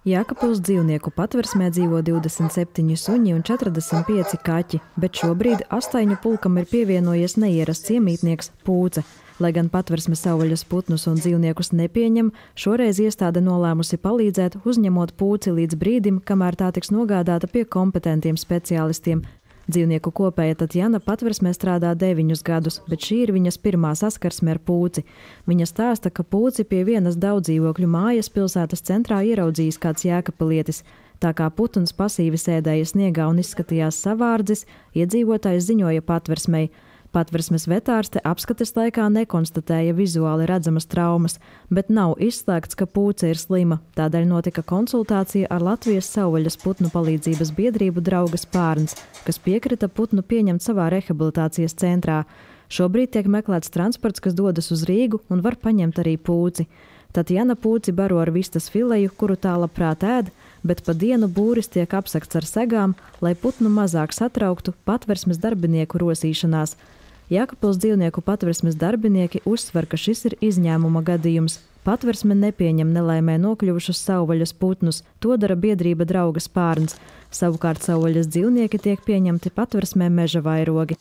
Jēkabpils dzīvnieku patversmē dzīvo 27 suņi un 45 kaķi, bet šobrīd astaņu pulkam ir pievienojies neierasts iemītnieks – pūce. Lai gan patversme savvaļas putnus un dzīvniekus nepieņem, šoreiz iestāde nolēmusi palīdzēt, uzņemot pūci līdz brīdim, kamēr tā tiks nogādāta pie kompetentiem speciālistiem. Dzīvnieku kopēja Tatjana patversmē strādā 9 gadus, bet šī ir viņas pirmā saskarsme ar pūci. Viņa stāsta, ka pūci pie vienas daudzdzīvokļu mājas pilsētas centrā ieraudzījis kāds jēkabpilietis. Tā kā putns pasīvi sēdēja sniegā un izskatījās savārdzis, iedzīvotājs ziņoja patversmei. Patversmes vetārste apskates laikā nekonstatēja vizuāli redzamas traumas, bet nav izslēgts, ka pūce ir slima. Tādēļ notika konsultācija ar Latvijas savvaļas putnu palīdzības biedrību Draugas Pārns, kas piekrita putnu pieņemt savā rehabilitācijas centrā. Šobrīd tiek meklēts transports, kas dodas uz Rīgu un var paņemt arī pūci. Tatjana pūci baro ar vistas fileju, kuru tā labprāt ēd, bet pa dienu būris tiek apsegts ar segām, lai putnu mazāk satrauktu patversmes darbinieku rosīšanās. Jēkabpils dzīvnieku patversmes darbinieki uzsver, ka šis ir izņēmuma gadījums. Patversme nepieņem nelaimē nokļuvušus savvaļas putnus, to dara biedrība Draugas Pārns. Savukārt savvaļas dzīvnieki tiek pieņemti patversmē meža vairogi.